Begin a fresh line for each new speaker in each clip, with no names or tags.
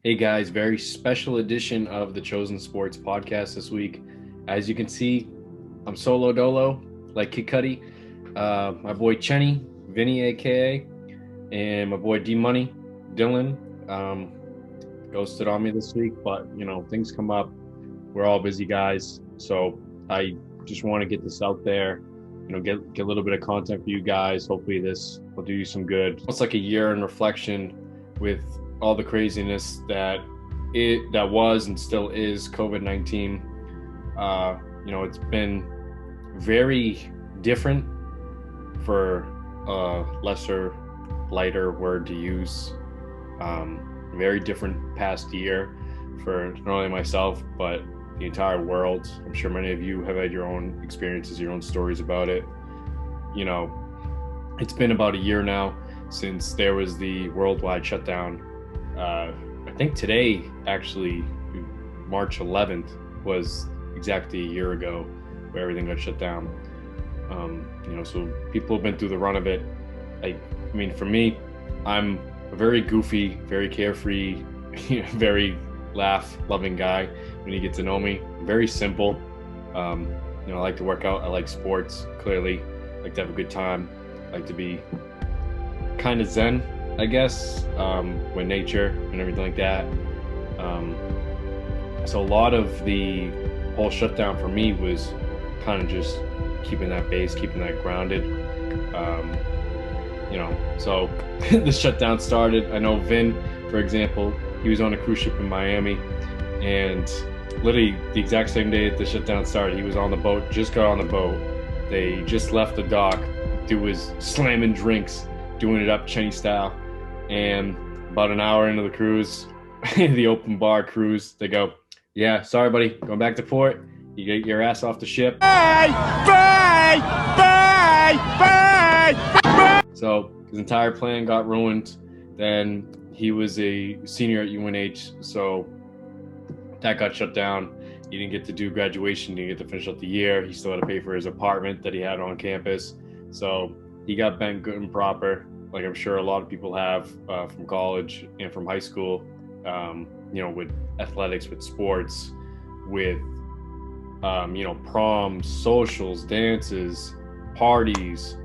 Hey guys, very special edition of the Chosen Sports podcast this week. As you can see, I'm solo dolo, like Kid Cudi. My boy Chenny, Vinny aka, and my boy D Money, Dylan, ghosted on me this week, but things come up. We're all busy guys, so I just want to get this out there. Get a little bit of content for you guys. Hopefully, this will do you some good. It's like a year in reflection with all the craziness that was and still is COVID-19. It's been very different, for a lighter word to use. Very different past year for not only myself, but the entire world. I'm sure many of you have had your own experiences, your own stories about it. It's been about a year now since there was the worldwide shutdown. I think today, actually, March 11th, was exactly a year ago where everything got shut down. So people have been through the run of it. For me, I'm a very goofy, very carefree, very laugh-loving guy. When you get to know me, I'm very simple. I like to work out. I like sports, clearly. I like to have a good time. I like to be kind of zen, I guess, with nature and everything like that. So a lot of the whole shutdown for me was kind of just keeping that base, keeping that grounded. So the shutdown started. I know Vin, for example, he was on a cruise ship in Miami, and literally the exact same day that the shutdown started, he was on the boat, just got on the boat. They just left the dock. Dude was slamming drinks, doing it up Cheney style. And about an hour into the cruise, the open bar cruise, they go, "Yeah, sorry, buddy, going back to port. You get your ass off the ship. Bye, bye, bye, bye, bye." So his entire plan got ruined. Then he was a senior at UNH, so that got shut down. He didn't get to do graduation, didn't get to finish up the year. He still had to pay for his apartment that he had on campus. So he got bent good and proper, like I'm sure a lot of people have from college and from high school, with athletics, with sports, with, proms, socials, dances, parties,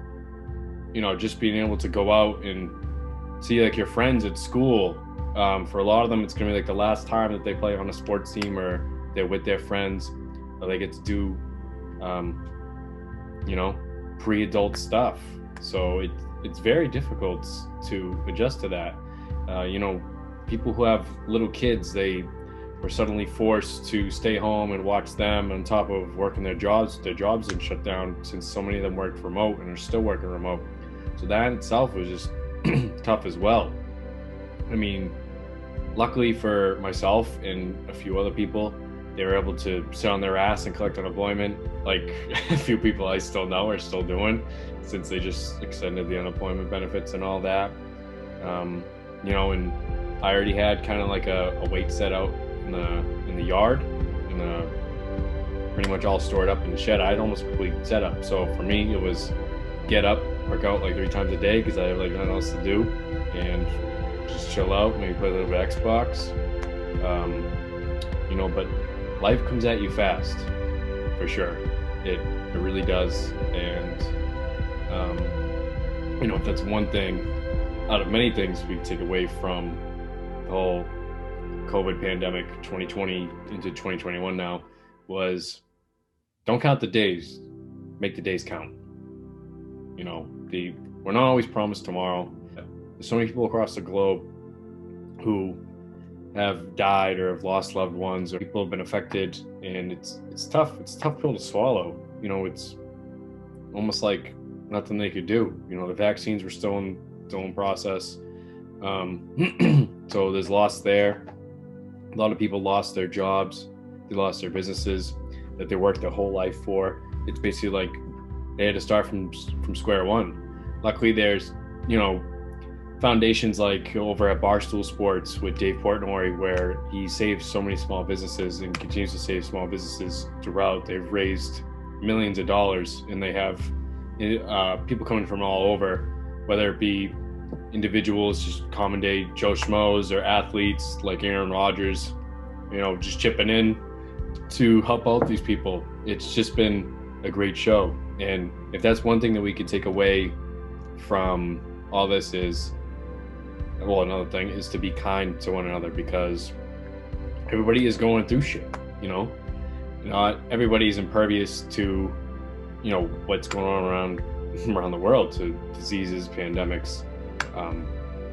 just being able to go out and see like your friends at school. For a lot of them, it's going to be like the last time that they play on a sports team or they're with their friends, or they get to do, pre-adult stuff. So it's very difficult to adjust to that. People who have little kids, they were suddenly forced to stay home and watch them on top of working their jobs. Their jobs didn't shut down since so many of them worked remote and are still working remote. So that in itself was just tough as well. Luckily for myself and a few other people, they were able to sit on their ass and collect unemployment, like a few people I still know are still doing, since they just extended the unemployment benefits and all that. And I already had kind of like a weight set out in the yard, and pretty much all stored up in the shed. I had almost complete setup. So for me, it was get up, work out like 3 times a day because I have like nothing else to do, and just chill out, maybe play a little bit of Xbox. But life comes at you fast, for sure. It really does. And that's one thing out of many things we take away from the whole COVID pandemic 2020 into 2021 now, was don't count the days, make the days count. We're not always promised tomorrow. There's so many people across the globe who have died or have lost loved ones, or people have been affected, and it's tough. It's a tough pill to swallow. It's almost like nothing they could do. The vaccines were still in process. So there's loss there. A lot of people lost their jobs. They lost their businesses that they worked their whole life for. It's basically like they had to start from square one. Luckily, there's, foundations like over at Barstool Sports with Dave Portnoy, where he saves so many small businesses and continues to save small businesses throughout. They've raised millions of dollars, and they have people coming from all over, whether it be individuals, just common day Joe Schmoes or athletes like Aaron Rodgers, just chipping in to help out these people. It's just been a great show. And if that's one thing that we can take away from all this is, well, another thing is to be kind to one another, because everybody is going through shit, not everybody is impervious to, what's going on around the world, to diseases, pandemics,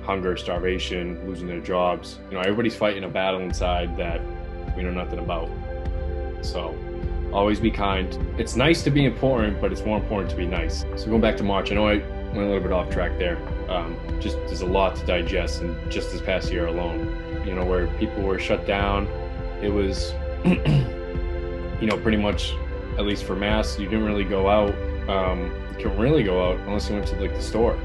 hunger, starvation, losing their jobs. Everybody's fighting a battle inside that we know nothing about. So always be kind. It's nice to be important, but it's more important to be nice. So going back to March, I know I went a little bit off track there. Just there's a lot to digest, and just this past year alone, where people were shut down, it was, pretty much, at least for mass, you didn't really go out. You couldn't really go out unless you went to like the store.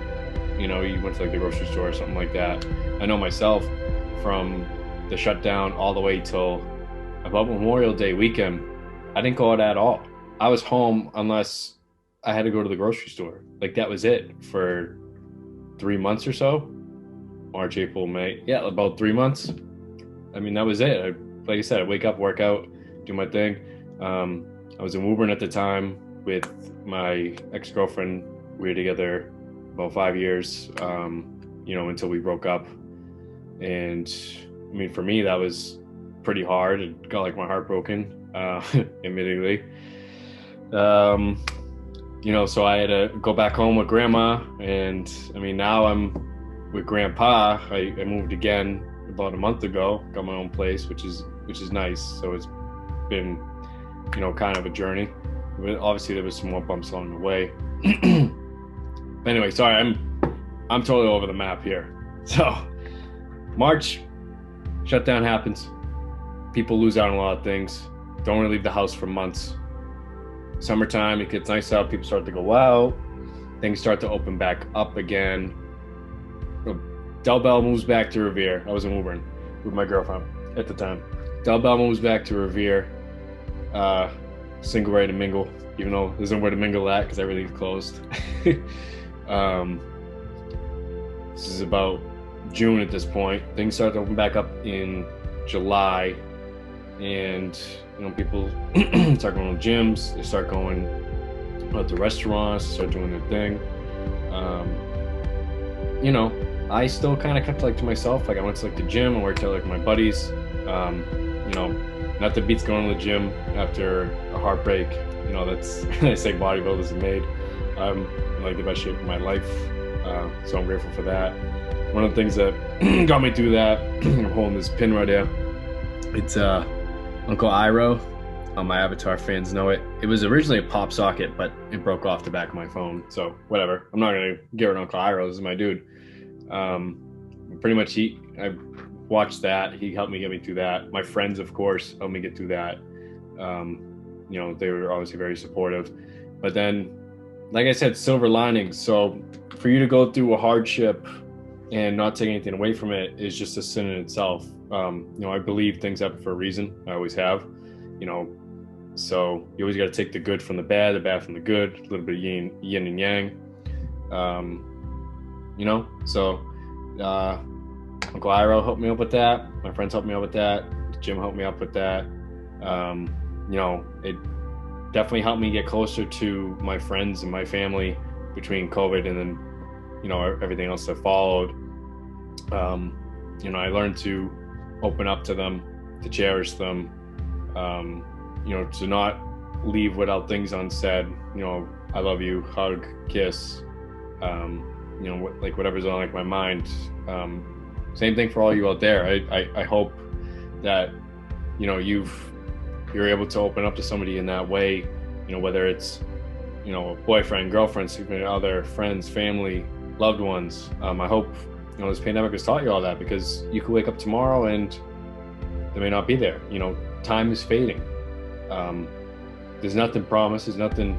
You went to like the grocery store or something like that. I know myself, from the shutdown all the way till about Memorial Day weekend, I didn't go out at all. I was home unless I had to go to the grocery store. Like, that was it for 3 months or so. March, April, May. Yeah, about 3 months. I mean, that was it. Like I said, I'd wake up, work out, do my thing. I was in Woburn at the time with my ex-girlfriend. We were together about 5 years, until we broke up. And I mean, for me, that was pretty hard. It got like my heart broken, admittedly. So I had to go back home with grandma, and I mean, now I'm with grandpa. I moved again about a month ago, got my own place, which is nice. So it's been, kind of a journey. But obviously there was some more bumps along the way. Anyway, sorry, I'm totally over the map here. So March, shutdown happens. People lose out on a lot of things. Don't really leave the house for months. Summertime, it gets nice out. People start to go out. Things start to open back up again. Del Bell moves back to Revere. I was in Woburn with my girlfriend at the time. Del Bell moves back to Revere. Single way to mingle, even though there's nowhere to mingle at because everything's closed. This is about June at this point. Things start to open back up in July, and people start going to gyms. They start going out to restaurants, start doing their thing. I still kind of kept like to myself. Like, I went to like the gym and worked out like my buddies. Not that beats going to the gym after a heartbreak. That's I say bodybuilders are made. I'm in like the best shape of my life, so I'm grateful for that. One of the things that got me through that, I'm holding this pin right here. It's Uncle Iro. My Avatar fans know it. It was originally a pop socket, but it broke off the back of my phone. So whatever. I'm not gonna get rid of Uncle Iro. This is my dude. Pretty much I watched that. He helped me get me through that. My friends, of course, helped me get through that. They were obviously very supportive. But then, like I said, silver linings. So for you to go through a hardship and not take anything away from it is just a sin in itself. I believe things happen for a reason. I always have. So you always got to take the good from the bad from the good, a little bit of yin and yang. So Uncle Iro helped me out with that. My friends helped me out with that. The gym helped me out with that. It definitely helped me get closer to my friends and my family between COVID and then, everything else that followed. I learned to open up to them, to cherish them, to not leave without things unsaid. I love you, hug, kiss, like whatever's on like my mind. Same thing for all you out there. I hope that, you're able to open up to somebody in that way, whether it's, a boyfriend, girlfriend, significant other, friends, family, loved ones. I hope, this pandemic has taught you all that, because you could wake up tomorrow and they may not be there. Time is fading. There's nothing promised. There's nothing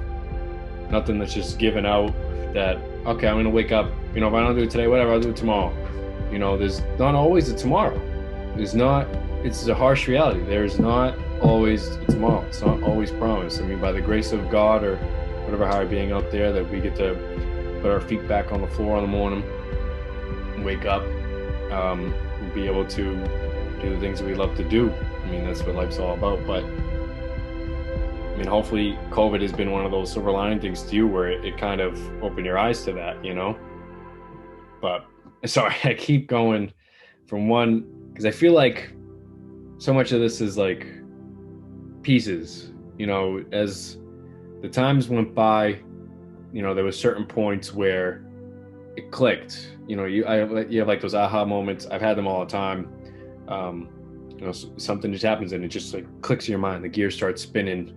that's just given out that, okay, I'm going to wake up, if I don't do it today, whatever, I'll do it tomorrow. There's not always a tomorrow. It's a harsh reality. There's not always a tomorrow. It's not always promised. I mean, by the grace of God or whatever higher being out there, that we get to put our feet back on the floor in the morning, wake up, and be able to do the things that we love to do. I mean, that's what life's all about. But I mean, hopefully COVID has been one of those silver lining things to you where it kind of opened your eyes to that, you know? But sorry, I keep going from one, because I feel like so much of this is like pieces, you know, as the times went by, you know, there was certain points where it clicked, you know, you have like those aha moments. I've had them all the time. You know, something just happens and it just like clicks in your mind. The gears start spinning.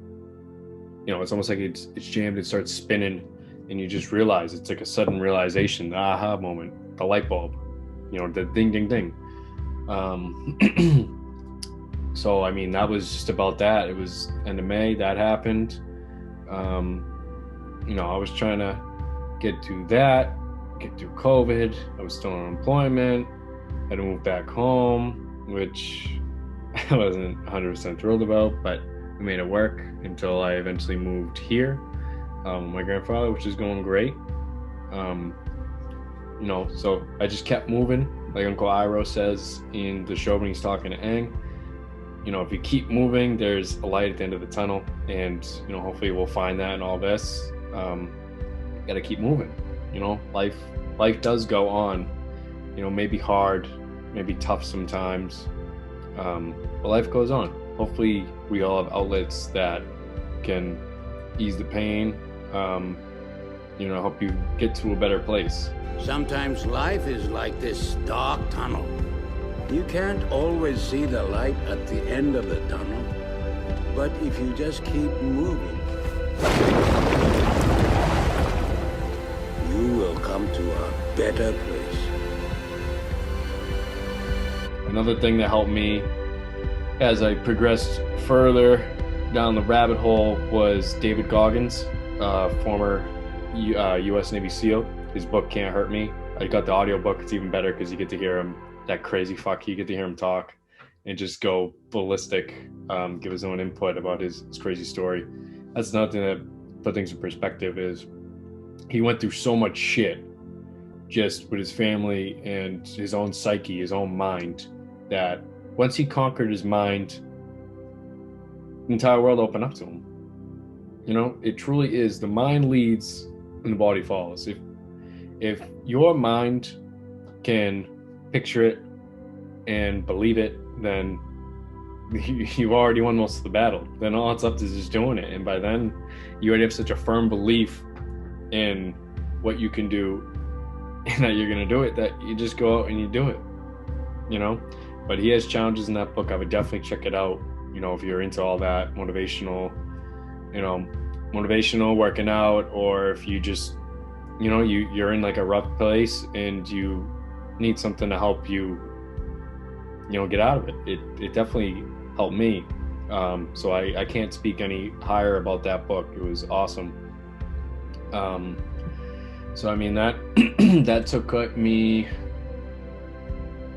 You know, it's almost like it's jammed. It starts spinning, and you just realize it's like a sudden realization, the aha moment, the light bulb. You know, the ding, ding, ding. So I mean, that was just about that. It was end of May that happened. You know, I was trying to get through that, get through COVID. I was still on unemployment. Had to move back home, which I wasn't 100% thrilled about, but we made it work until I eventually moved here. My grandfather, which is going great. You know, so I just kept moving. Like Uncle Iro says in the show when he's talking to Aang, you know, if you keep moving, there's a light at the end of the tunnel, and you know, hopefully we'll find that in all this. Got to keep moving. You know, life does go on. You know, maybe hard, maybe tough sometimes, but life goes on. Hopefully we all have outlets that can ease the pain, you know, help you get to a better place.
Sometimes life is like this dark tunnel. You can't always see the light at the end of the tunnel, but if you just keep moving, you will come to a better place.
Another thing that helped me as I progressed further down the rabbit hole was David Goggins, former U.S. Navy SEAL. His book, Can't Hurt Me. I got the audiobook. It's even better because you get to hear him, that crazy fuck, you get to hear him talk and just go ballistic, give his own input about his crazy story. That's another thing that put things in perspective is he went through so much shit just with his family and his own psyche, his own mind, that once he conquered his mind, the entire world opened up to him. You know, it truly is. The mind leads and the body follows. If your mind can picture it and believe it, then you've already won most of the battle. Then all it's up to is just doing it. And by then, you already have such a firm belief in what you can do and that you're going to do it, that you just go out and you do it, you know? But he has challenges in that book. I would definitely check it out. You know, if you're into all that motivational, working out, or if you just, you know, you're in like a rough place and you need something to help you, you know, get out of it. It definitely helped me. So I can't speak any higher about that book. It was awesome. So I mean that that took me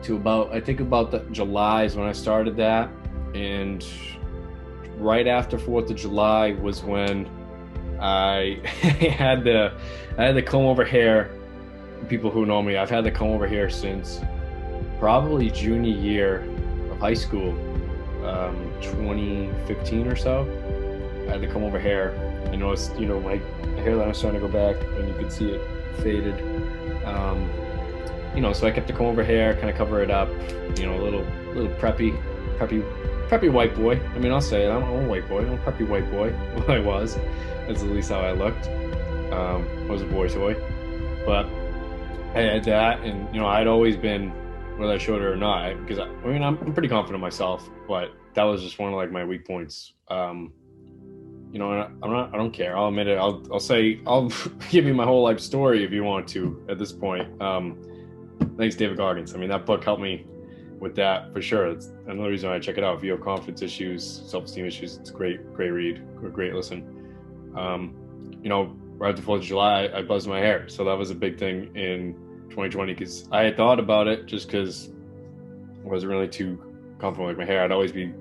to about the July is when I started that, and right after 4th of July was when I had the comb over hair. People who know me, I've had the comb over hair since probably junior year of high school, 2015 or so. I had the comb over hair. I noticed, you know, my hairline was starting to go back, and you could see it faded. You know, so I kept the comb over hair, kind of cover it up. You know, a little preppy white boy. I mean, I'll say it. I'm a white boy. I'm a preppy white boy. Well, I was. That's at least how I looked. I was a boy toy, but I had that, and you know, I'd always been, whether I showed it or not, because I mean, I'm pretty confident in myself, but that was just one of like my weak points. You know, I don't care. I'll admit it. I'll say, I'll give you my whole life story if you want to at this point. Thanks, David Goggins. I mean, that book helped me with that for sure. It's another reason why I check it out. If you have confidence issues, self-esteem issues, it's a great read, great listen. You know, right after 4th of July, I buzzed my hair. So that was a big thing in 2020 because I had thought about it just because I wasn't really too comfortable with my hair. I'd always be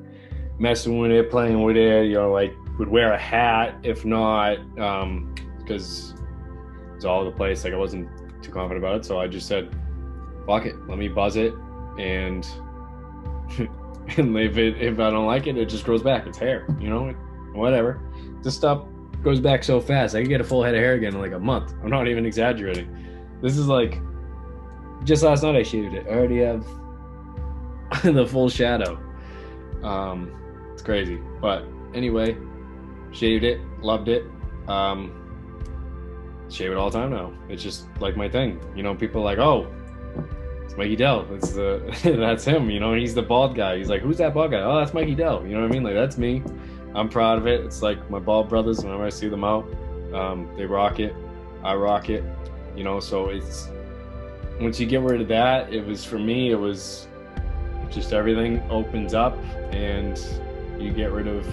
messing with it, playing with it, you know, like would wear a hat if not, because it's all over the place. Like I wasn't too confident about it. So I just said, fuck it, let me buzz it, and and if I don't like it, it just grows back. It's hair, whatever. This stuff goes back so fast. I can get a full head of hair again in like a month. I'm not even exaggerating. This is like, just last night I shaved it. I already have the full shadow. It's crazy. But anyway, shaved it, loved it. Shave it all the time now. It's just like my thing. People are like, oh, it's Mikey Dell. That's him. He's the bald guy. He's like, who's that bald guy? Oh, that's Mikey Dell. You know what I mean? Like, that's me. I'm proud of it. It's like my bald brothers. Whenever I see them out, they rock it. I rock it. So it's, once you get rid of that, it was, for me, it was just everything opens up and you get rid of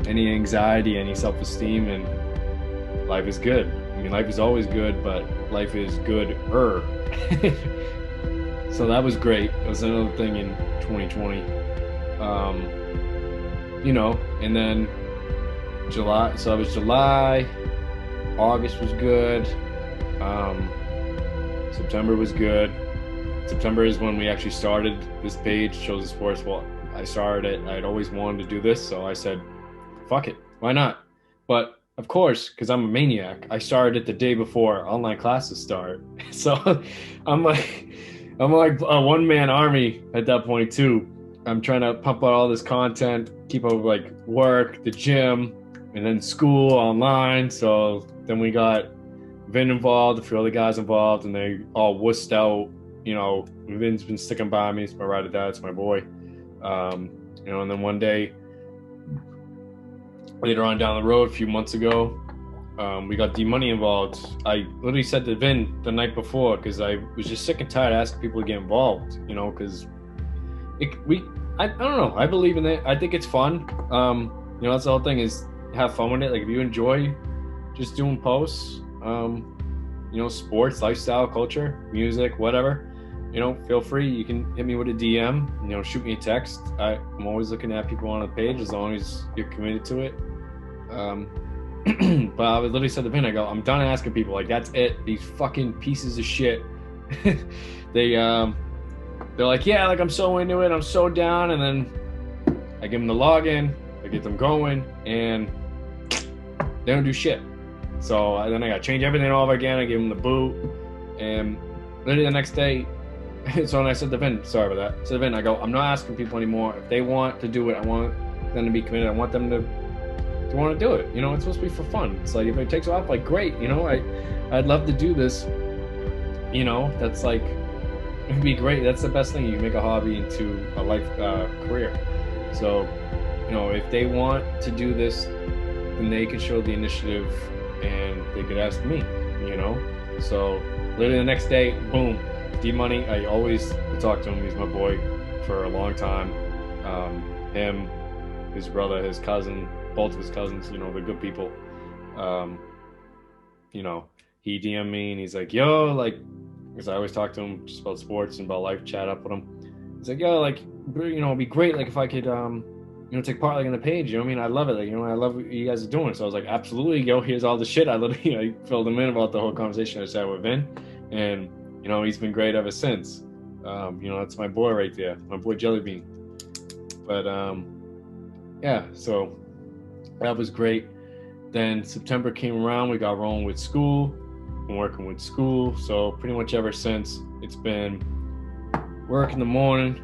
any anxiety, any self-esteem, and life is good. I mean, life is always good, but life is good-er. So that was great. It was another thing in 2020. And then July, so it was July, August was good, September was good. September is when we actually started this page, Chosen Sports. Well, I started it. I'd always wanted to do this, so I said, fuck it, why not? But of course, because I'm a maniac, I started it the day before online classes start. So I'm like a one-man army at that point too. I'm trying to pump out all this content, keep up with like work, the gym, and then school online. So then we got Vin involved, a few other guys involved, and they all wussed out. Vin's been sticking by me. It's my ride or die. It's my boy. And then one day, later on down the road, a few months ago, we got D-Money involved. I literally said to Vin the night before, because I was just sick and tired of asking people to get involved, because I don't know. I believe in it. I think it's fun. That's the whole thing, is have fun with it. Like, if you enjoy just doing posts, sports, lifestyle, culture, music, whatever, feel free. You can hit me with a DM, shoot me a text. I'm always looking at people on the page as long as you're committed to it. But I would literally said to Vin, I go, I'm done asking people. Like, that's it. These fucking pieces of shit. They're like, yeah, like, I'm so into it, I'm so down, and then I give them the login, I get them going, and they don't do shit. So then I got to change everything over again. I give them the boot, and literally the next day, so when I said to Vin, sorry about that, I said to Vin, I go, I'm not asking people anymore. If they want to do it, I want them to be committed. I want them to want to do it. It's supposed to be for fun. It's like, if it takes off, like, great. I'd love to do this. That's like, it'd be great. That's the best thing. You can make a hobby into a life career. So, if they want to do this, then they can show the initiative and they could ask me, So literally the next day, boom, D-Money. I always talk to him. He's my boy for a long time. Him, his brother, his cousin, both of his cousins, they're good people. He DM'd me and he's like, yo, like, because I always talk to him just about sports and about life, chat up with him. He's like, yo, like, it'd be great, like, if I could, take part, like, in the page, I mean? I love it, like, I love what you guys are doing. So I was like, absolutely, yo, here's all the shit. I literally, I filled him in about the whole conversation I just had with Vin, and, he's been great ever since. That's my boy right there, my boy Jellybean. But, yeah, so that was great. Then September came around, we got rolling with school. Been working with school, so pretty much ever since, it's been work in the morning,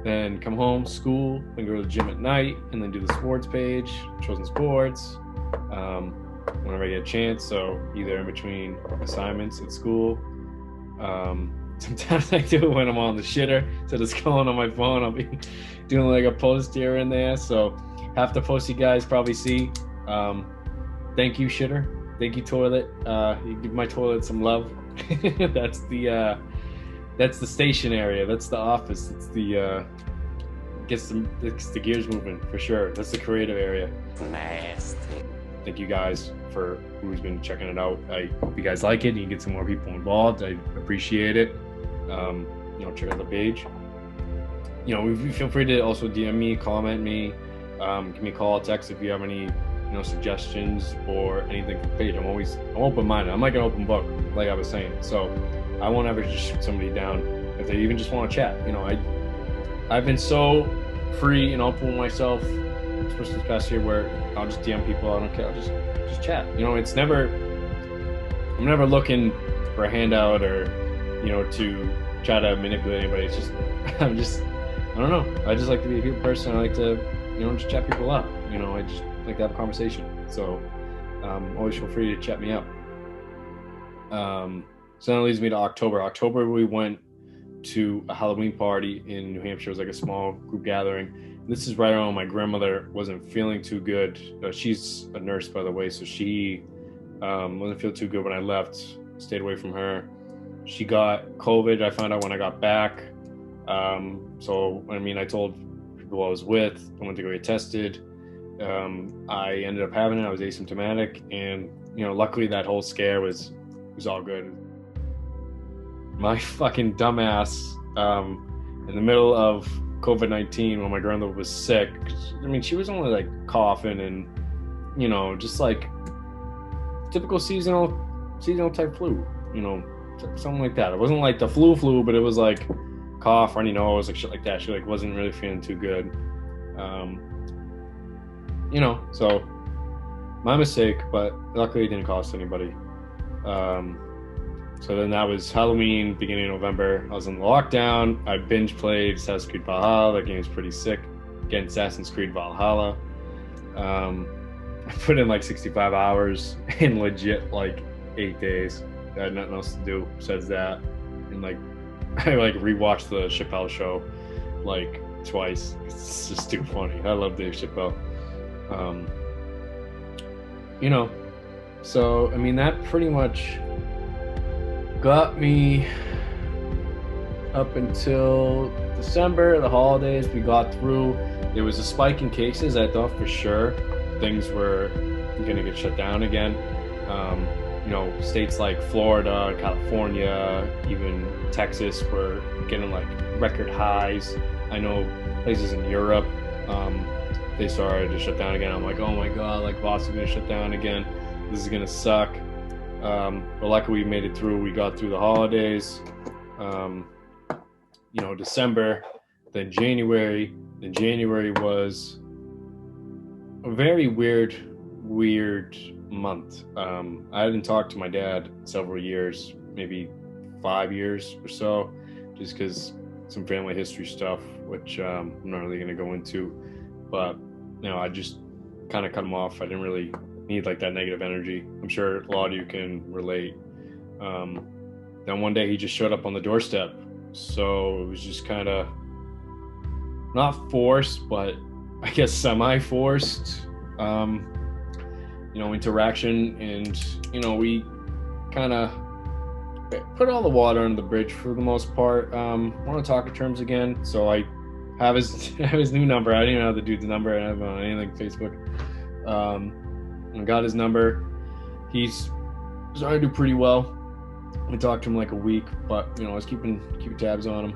then come home, school, then go to the gym at night, and then do the sports page, Chosen Sports, whenever I get a chance. So either in between assignments at school, sometimes I do it when I'm on the shitter, so just going on my phone, I'll be doing like a post here and there. So half the posts you guys probably see. Thank you, shitter. Thank you, toilet. You give my toilet some love. That's the station area. That's the office. It's the gets the gears moving for sure. That's the creative area.
Nasty.
Thank you guys for who's been checking it out. I hope you guys like it and you get some more people involved. I appreciate it. Check out the page. Feel free to also DM me, comment me, give me a call, text if you have any suggestions or anything for the page. I'm open-minded. I'm like an open book, like I was saying. So I won't ever just shoot somebody down. they even just want to chat. I've been so free and open with myself, especially this past year, where I'll just DM people. I don't care. I'll just chat. It's never. I'm never looking for a handout or, to try to manipulate anybody. It's just, I don't know. I just like to be a people person. I like to, just chat people up. I just like to have a conversation. So, always feel free to chat me up. So that leads me to October. October, we went to a Halloween party in New Hampshire. It was like a small group gathering. This is right around when my grandmother wasn't feeling too good. She's a nurse, by the way, so she wasn't feeling too good when I left. Stayed away from her. She got COVID. I found out when I got back. I told people I was with. I went to go get tested. I ended up having it. I was asymptomatic, and luckily that whole scare was all good. My fucking dumbass, in the middle of COVID-19, when my grandmother was sick, she was only like coughing and, just like typical seasonal type flu, something like that. It wasn't like the flu, but it was like cough, runny nose, like shit like that. She like wasn't really feeling too good. So my mistake, but luckily it didn't cost anybody. So then that was Halloween, beginning of November. I was in lockdown. I binge played Assassin's Creed Valhalla. That game is pretty sick. Again, Assassin's Creed Valhalla. I put in like 65 hours in legit like 8 days. I had nothing else to do besides that. And like, I like rewatched the Chappelle Show like twice. It's just too funny. I love Dave Chappelle. So that pretty much got me up until December, the holidays. We got through. There was a spike in cases. I thought for sure things were gonna get shut down again. States like Florida, California, even Texas were getting like record highs. I know places in Europe, they started to shut down again. I'm like, oh my God, like Boston's gonna shut down again. This is gonna suck. But luckily we made it through. We got through the holidays, December, then January. Then January was a very weird month. I hadn't talked to my dad in several years, maybe 5 years or so, just because some family history stuff, which I'm not really going to go into. But, I just kind of cut him off. I didn't really need like that negative energy. I'm sure a lot of you can relate. Then one day he just showed up on the doorstep. So it was just kind of not forced, but I guess semi-forced, interaction. And, we kind of put all the water under the bridge for the most part. Want to talk in terms again. So I have his new number. I didn't even have the dude's number. I have anything Facebook. I got his number. He's started to do pretty well. We talked to him like a week, but I was keeping tabs on him.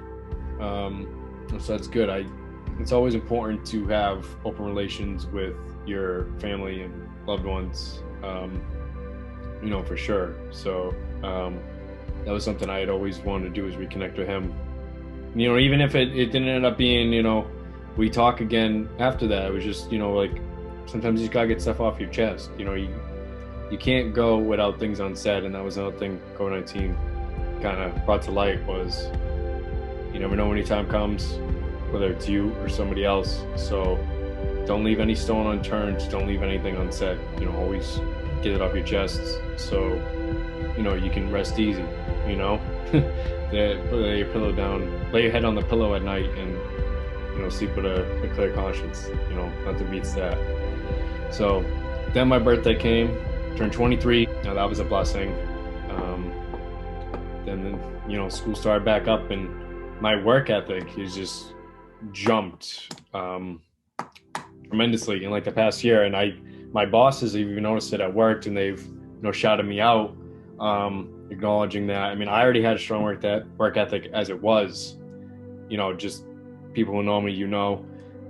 So that's good. It's always important to have open relations with your family and loved ones, for sure. So that was something I had always wanted to do, is reconnect with him. Even if it didn't end up being, we talk again after that. It was just, like, sometimes you just gotta get stuff off your chest. You can't go without things unsaid, and that was another thing COVID-19 kind of brought to light, was you never know when your time comes, whether it's you or somebody else. So don't leave any stone unturned. Don't leave anything unsaid. Always get it off your chest, so you can rest easy. Lay your pillow down, lay your head on the pillow at night, and sleep with a clear conscience. Nothing beats that. So then my birthday came, turned 23. Now that was a blessing. Then school started back up, and my work ethic is just jumped tremendously in like the past year. And my bosses have even noticed it at work, and they've shouted me out, acknowledging that. I already had a strong work ethic as it was. Just people who know me,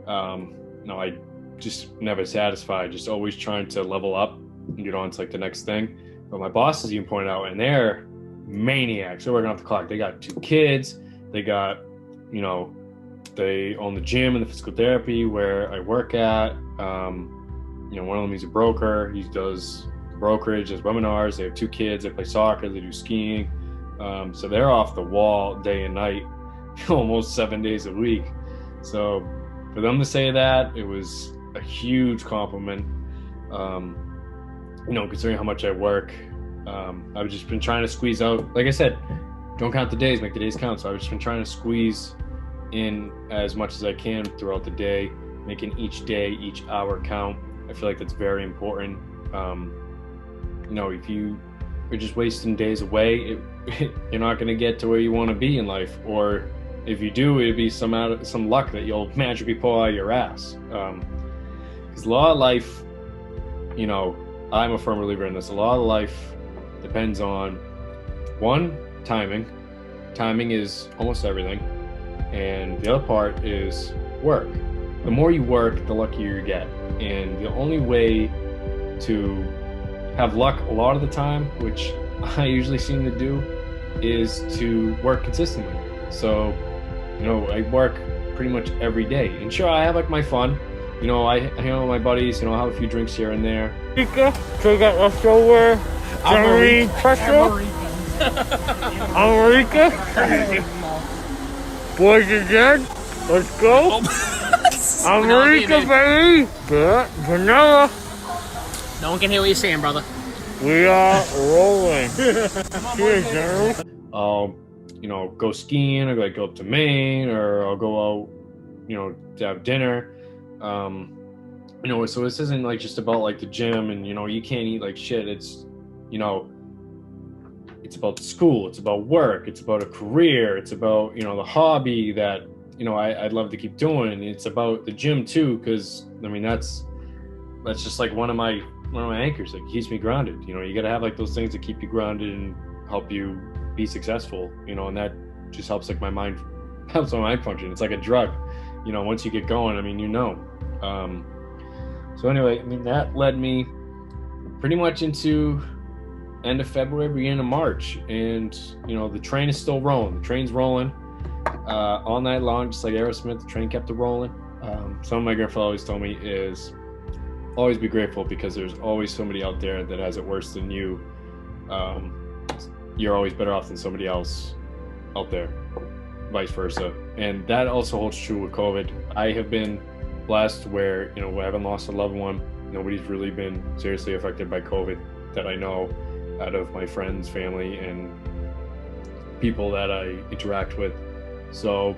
I just never satisfied, just always trying to level up and get on to like the next thing. But my bosses even pointed out, and they're maniacs. They're working off the clock. They got 2 kids. They got, they own the gym and the physical therapy where I work at. One of them, he's a broker. He does brokerage, does webinars. They have 2 kids. They play soccer. They do skiing. So they're off the wall day and night, almost 7 days a week. So for them to say that, it was a huge compliment. Considering how much I work, I've just been trying to squeeze out, like I said, don't count the days, make the days count. So I've just been trying to squeeze in as much as I can throughout the day, making each day, each hour count. I feel like that's very important. If you are just wasting days away, you're not going to get to where you want to be in life. Or if you do, it'd be some luck that you'll magically pull out of your ass. Because a lot of life, I'm a firm believer in this. A lot of life depends on, one, timing. Timing is almost everything. And the other part is work. The more you work, the luckier you get. And the only way to have luck a lot of the time, which I usually seem to do, is to work consistently. So, I work pretty much every day. And sure, I have like my fun. I hang out with my buddies, have a few drinks here and there.
America, check out leftover. America. Boys and dead. Let's go. America, baby. Vanilla.
No one can hear what you're saying, brother.
We are rolling. Cheers, General.
I'll, go skiing, or go up to Maine, or I'll go out, to have dinner. So this isn't like just about like the gym and, you can't eat like shit. It's, it's about school, it's about work, it's about a career, it's about, the hobby that, I'd love to keep doing. It's about the gym too, because that's just like one of my anchors. Like, it keeps me grounded. You got to have like those things that keep you grounded and help you be successful. And that just helps like my mind function. It's like a drug. Once you get going, so anyway, that led me pretty much into end of February, beginning of March, and the train is still rolling. The train's rolling all night long, just like Aerosmith. The train kept it rolling. Something my grandfather always told me is always be grateful, because there's always somebody out there that has it worse than you. You're always better off than somebody else out there, vice versa. And that also holds true with COVID. I have been blessed where, I haven't lost a loved one. Nobody's really been seriously affected by COVID that I know, out of my friends, family, and people that I interact with. So,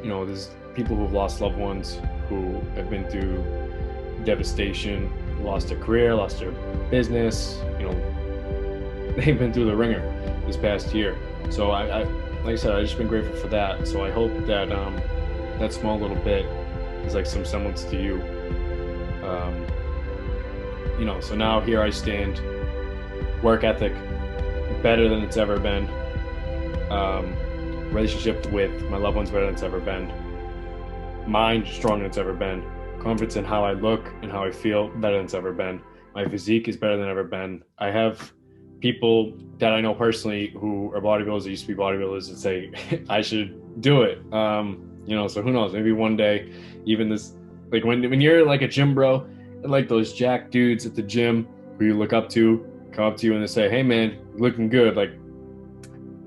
there's people who've lost loved ones, who have been through devastation, lost their career, lost their business. They've been through the ringer this past year. So I like I said, I've just been grateful for that. So I hope that that small little bit is like some semblance to you. So now here I stand, work ethic better than it's ever been. Relationship with my loved ones better than it's ever been. Mind stronger than it's ever been. Confidence in how I look and how I feel better than it's ever been. My physique is better than ever been. I have people that I know personally who are bodybuilders, that used to be bodybuilders, and say I should do it. So who knows? Maybe one day, even this, like when you're like a gym bro, and like those jack dudes at the gym who you look up to, come up to you and they say, "Hey man, you're looking good." Like,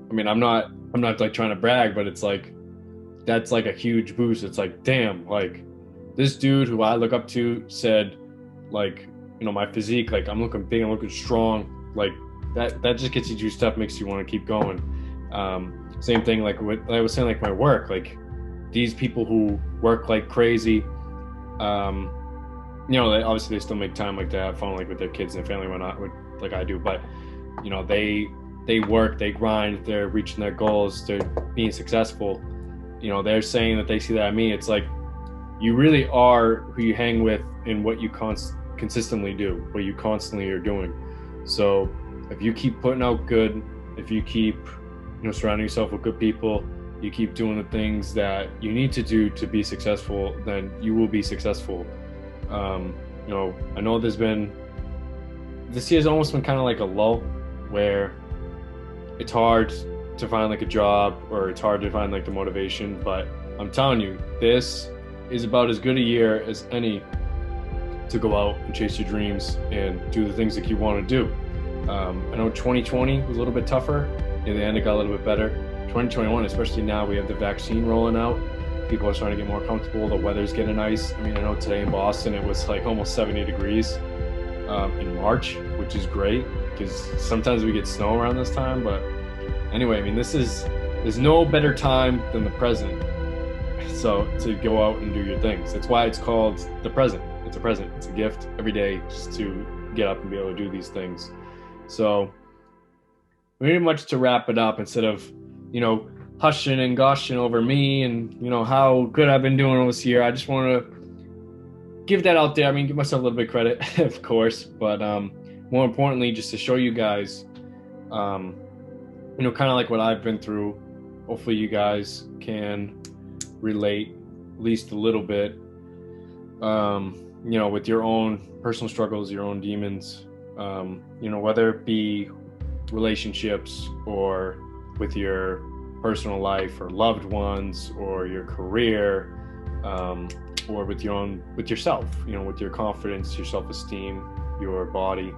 I'm not like trying to brag, but it's like, that's like a huge boost. It's like, damn, like this dude who I look up to said, like, my physique, like I'm looking big, I'm looking strong, like that just gets you juiced up, makes you want to keep going. Same thing, like what I was saying, like my work, like these people who work like crazy, they obviously they still make time like to have fun, like with their kids and their family, whatnot, like I do, but they work, they grind, they're reaching their goals, they're being successful. They're saying that they see that in me. It's like, you really are who you hang with and what you consistently do, what you constantly are doing. So if you keep putting out good, if you keep surrounding yourself with good people, you keep doing the things that you need to do to be successful, then you will be successful. I know this year's almost been kind of like a lull, where it's hard to find like a job, or it's hard to find like the motivation. But I'm telling you, this is about as good a year as any to go out and chase your dreams and do the things that you want to do. I know 2020 was a little bit tougher. In the end, it got a little bit better. 2021, especially now, we have the vaccine rolling out. People are starting to get more comfortable. The weather's getting nice. I mean, I know today in Boston it was like almost 70 degrees in March, which is great because sometimes we get snow around this time. But anyway, I mean, there's no better time than the present. So to go out and do your things. That's why it's called the present. It's a present. It's a gift every day just to get up and be able to do these things. So pretty much to wrap it up, instead of, hushing and gushing over me and, how good I've been doing this year, I just want to give that out there. I mean, give myself a little bit of credit, of course, but more importantly, just to show you guys, kind of like what I've been through. Hopefully you guys can relate at least a little bit, with your own personal struggles, your own demons, whether it be relationships or with your personal life or loved ones or your career, or with yourself, with your confidence, your self-esteem, your body,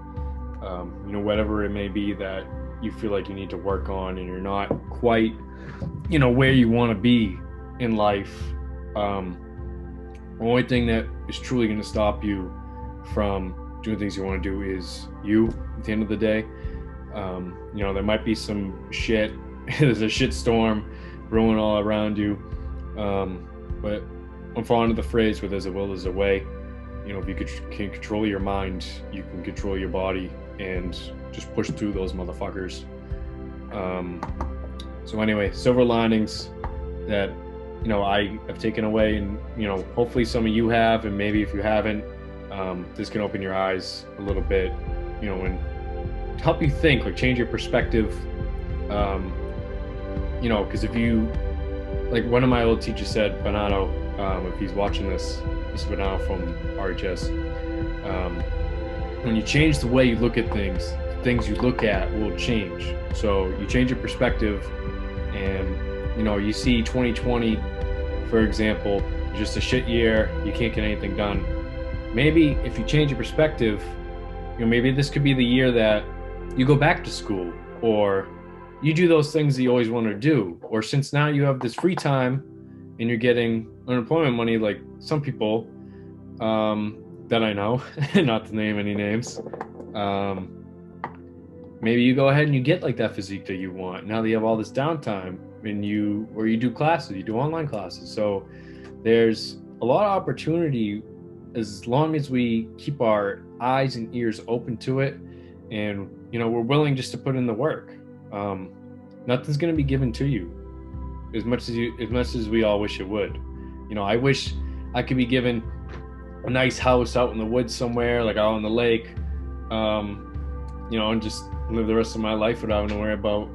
whatever it may be that you feel like you need to work on and you're not quite, where you want to be in life. The only thing that is truly going to stop you from doing things you want to do is you at the end of the day. There might be some shit. There's a shit storm brewing all around you. But I'm falling into the phrase where there's a will, there's a way. If you can control your mind, you can control your body and just push through those motherfuckers. So anyway, silver linings that, I have taken away, and, hopefully some of you have, and maybe if you haven't, this can open your eyes a little bit, and help you think, like change your perspective. Because if you, like one of my old teachers said, Bonanno, if he's watching this is Bonanno from RHS, when you change the way you look at things, the things you look at will change. So you change your perspective, and, you see 2020, for example, just a shit year, you can't get anything done. Maybe if you change your perspective, maybe this could be the year that you go back to school, or you do those things that you always wanted to do. Or since now you have this free time and you're getting unemployment money, like some people that I know, not to name any names, maybe you go ahead and you get like that physique that you want. Now that you have all this downtime, and you do classes, you do online classes. So there's a lot of opportunity as long as we keep our eyes and ears open to it, and we're willing just to put in the work. Nothing's going to be given to you as much as we all wish it would. I wish I could be given a nice house out in the woods somewhere, like out on the lake, and just live the rest of my life without having to worry about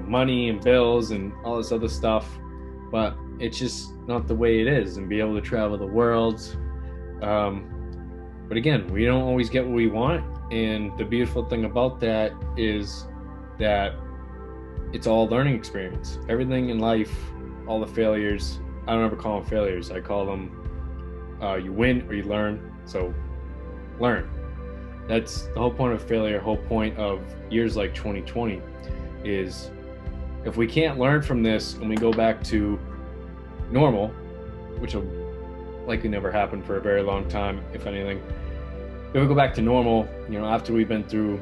money and bills and all this other stuff. But it's just not the way it is, and be able to travel the world. But again, we don't always get what we want. And the beautiful thing about that is that it's all a learning experience. Everything in life, all the failures, I don't ever call them failures. I call them you win or you learn. So learn. That's the whole point of failure, whole point of years like 2020 is if we can't learn from this and we go back to normal, which will likely never happen for a very long time, if anything. If we go back to normal, after we've been through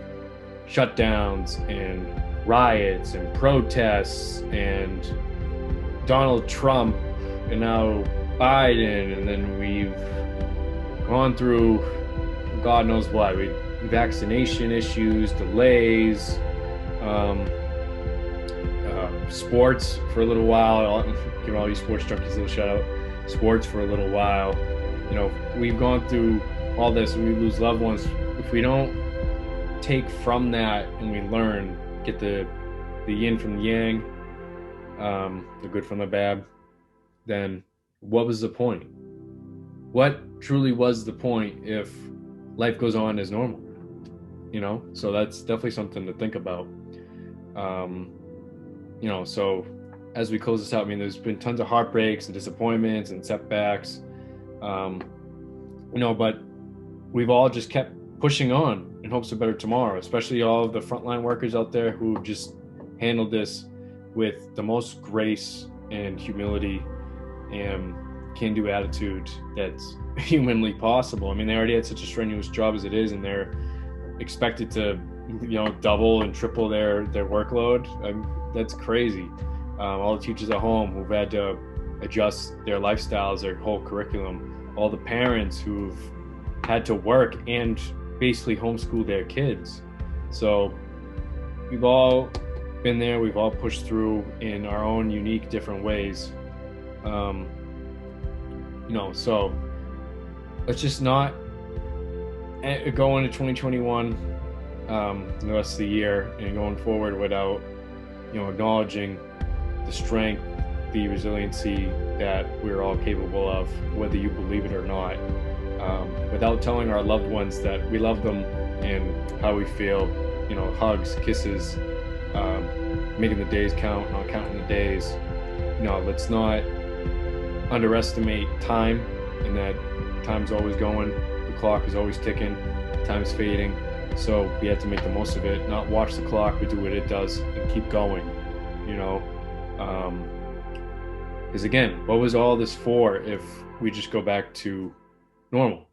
shutdowns and riots and protests and Donald Trump and now Biden, and then we've gone through God knows what, vaccination issues, delays, sports for a little while. I'll give all you sports junkies a little shout out. Sports for a little while. We've gone through all this, and we lose loved ones. If we don't take from that and we learn, get the yin from the yang, the good from the bad, then what was the point? What truly was the point if life goes on as normal? So that's definitely something to think about. So as we close this out, I mean, there's been tons of heartbreaks and disappointments and setbacks, but we've all just kept pushing on in hopes of better tomorrow, especially all of the frontline workers out there who just handled this with the most grace and humility and can-do attitude that's humanly possible. I mean, they already had such a strenuous job as it is, and they're expected to, double and triple their workload. That's crazy. All the teachers at home who've had to adjust their lifestyles, their whole curriculum, all the parents who've had to work and basically homeschool their kids. So we've all been there, we've all pushed through in our own unique, different ways. So let's just not go into 2021, the rest of the year and going forward without, acknowledging the strength, the resiliency that we're all capable of, whether you believe it or not, without telling our loved ones that we love them and how we feel, hugs, kisses, making the days count, not counting the days. Let's not underestimate time, and that time's always going, the clock is always ticking, time's fading. So we have to make the most of it, not watch the clock, but do what it does and keep going, because again, what was all this for if we just go back to normal?